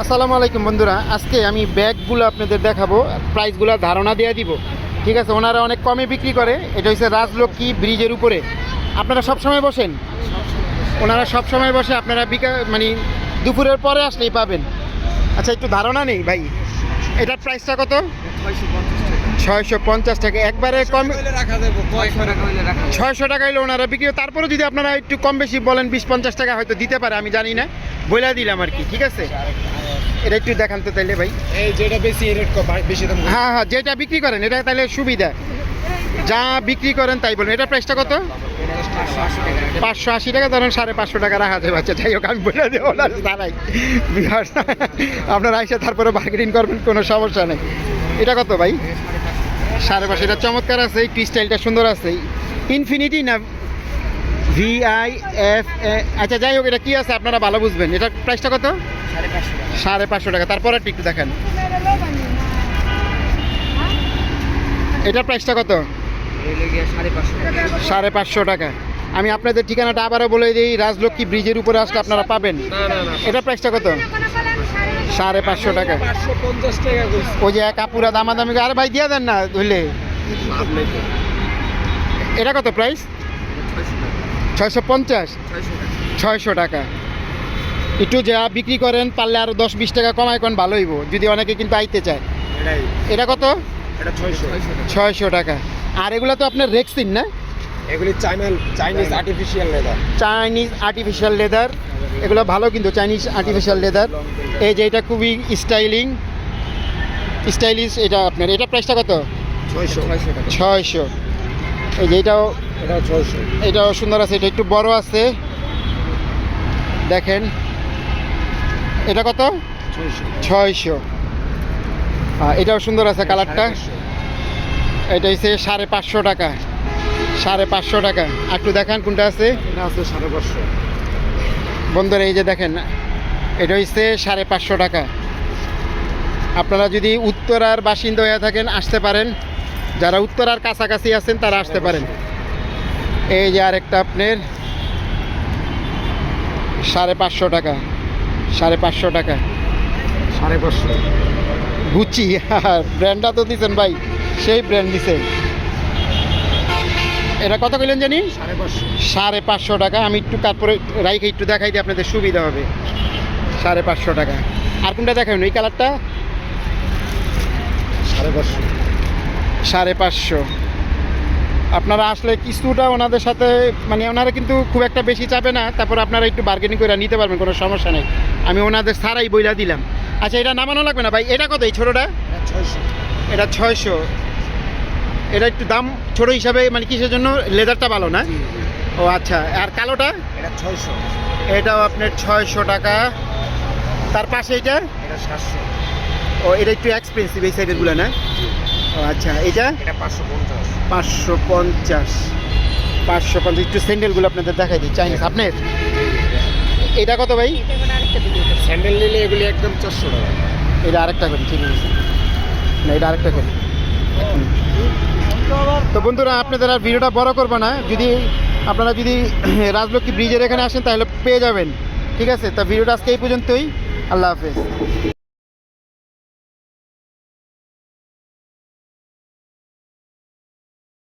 আসসালামু আলাইকুম বন্ধুরা, আজকে আমি ব্যাগগুলো আপনাদের দেখাবো, প্রাইসগুলো ধারণা দিয়ে দিব। ঠিক আছে, ওনারা অনেক কমে বিক্রি করে। এটা হচ্ছে রাজলক্ষ্মী ব্রিজের উপরে। আপনারা সব সময় বসেন? ওনারা সব সময় বসে, আপনারা মানে দুপুরের পরে আসলেই পাবেন। আচ্ছা, একটু ধারণা নেই ভাই, এটার প্রাইসটা কত? 650 টাকা। একবারে কম 600 টাকা হলে ওনারা বিক্রি। তারপরে যদি আপনারা একটু কম বেশি বলেন, 20-50 টাকা হয়তো দিতে পারে, আমি জানি না, বলে দিলাম আর কি। ঠিক আছে, এটা একটু দেখান তো তাইলে ভাই। এই যেটা বেশি রেট বেশি দাম। হ্যাঁ হ্যাঁ, যেটা বিক্রি করেন এটা তাহলে সুবিধা, যা বিক্রি করেন তাই বলেন। এটার প্রাইসটা কত? 580 টাকা। ধরেন 550 টাকা রাখা যাবে। আচ্ছা, যাই হোক, আমি বলে দেবো না দাঁড়াই, আপনারা আইসা তারপরে বার্গেনিং করবেন, কোনো সমস্যা নেই। এটা কত ভাই? 550। এটা চমৎকার আছে, একটু স্টাইলটা সুন্দর আছে। ইনফিনিটি না VIF? আচ্ছা, যাই হোক, এটা কি আছে আপনারা ভালো বুঝবেন। এটার প্রাইসটা কত? 550 টাকা। তারপরে একটু দেখেন, এটার প্রাইসটা কত? 550 টাকা। আমি আপনাদের ঠিকানাটা আবারও বলে দিই, রাজলক্ষ্মী ব্রিজের উপরে আসলে আপনারা পাবেন। এটার প্রাইসটা কত? 550 টাকা। 550 টাকা। ওই যে কাপুরা দামাদামি, আরে ভাই দিয়ে দেন না ধরলে। এটা কত প্রাইস? 650? 600 টাকা। একটু যা বিক্রি করেন পারলে আরো 10-20 টাকা কমায় কোন ভালো হইব, যদি অনেকে কিন্তু আইতে চায়। এটা কত? এটা 600 টাকা। আর এগুলো তো আপনার রেক্সিন না? এগুলি Chinese artificial leather. Chinese artificial leather, এগুলো ভালো কিন্তু, চাইনিজ আর্টিফিশিয়াল লেদার। এই যে এটা খুবই স্টাইলিশ। এটা আপনার, এটা প্রাইসটা কত? 600। এই যে এটাও 600। এটাও সুন্দর আছে, এটা একটু বড় আছে, দেখেন। এটা কত? 600। এটাও সুন্দর আছে কালারটা। এটা হচ্ছে 550 টাকা। 550 টাকা। আর একটু দেখান কোনটা আছে। এটা আছে 550। বন্ধুরা এই যে দেখেন, এটা হচ্ছে 550 টাকা। আপনারা যদি উত্তরার বাসিন্দা হয়ে থাকেন আসতে পারেন, যারা উত্তরার কাছাকাছি আছেন তারা আসতে পারেন। এই যে আরেকটা আপনার 550 টাকা। 550 টাকা। 550 গুচি ব্র্যান্ডটা তো দিচ্ছেন ভাই, সেই ব্র্যান্ড দিচ্ছেন। এটা কত কইলেন জানি? 550 টাকা। আমি একটু তারপরে রাইখে একটু দেখাই দিই, আপনাদের সুবিধা হবে। 550 টাকা। আর কোনটা দেখাবেন? এই কালারটা 550। আপনারা আসলে কিছুটা ওনাদের সাথে, মানে ওনারা কিন্তু খুব একটা বেশি চাবে না, তারপর আপনারা একটু বার্গেনিং করে নিতে পারবেন, কোনো সমস্যা নেই। আমি ওনাদের ছাড়াই বইলা দিলাম। আচ্ছা, এটা নামানো লাগবে না ভাই। এটা কত এই ছোটোটা? এটা 600। এটা একটু দাম ছোট হিসাবে, মানে কিসের জন্য? লেদারটা ভালো না? ও আচ্ছা। আর কালোটা? এটা 600। এটাও আপনার 600 টাকা। তার পাশে এটা? এটা 700। ও, এটা একটু এক্সপেন্সিভ এই সাইডেরগুলো না? ও আচ্ছা। এটা 550। 550। একটু স্যান্ডেলগুলো আপনাদের দেখাই দিই, চাইনিজ আপনার। এটা কত ভাই? স্যান্ডেল নিলে এগুলি একদম 400 টাকা। এটা আরেকটা করি, ঠিক আছে না? এটা আরেকটা করি। তো বন্ধুরা, আপনাদের আর ভিডিওটা বড় করবো না। আপনারা যদি রাজলক্ষ্মী ব্রিজের এখানে আসেন তাহলে পেয়ে যাবেন। ঠিক আছে, তা ভিডিওটা আজকে এই পর্যন্তই। আল্লাহ হাফেজ।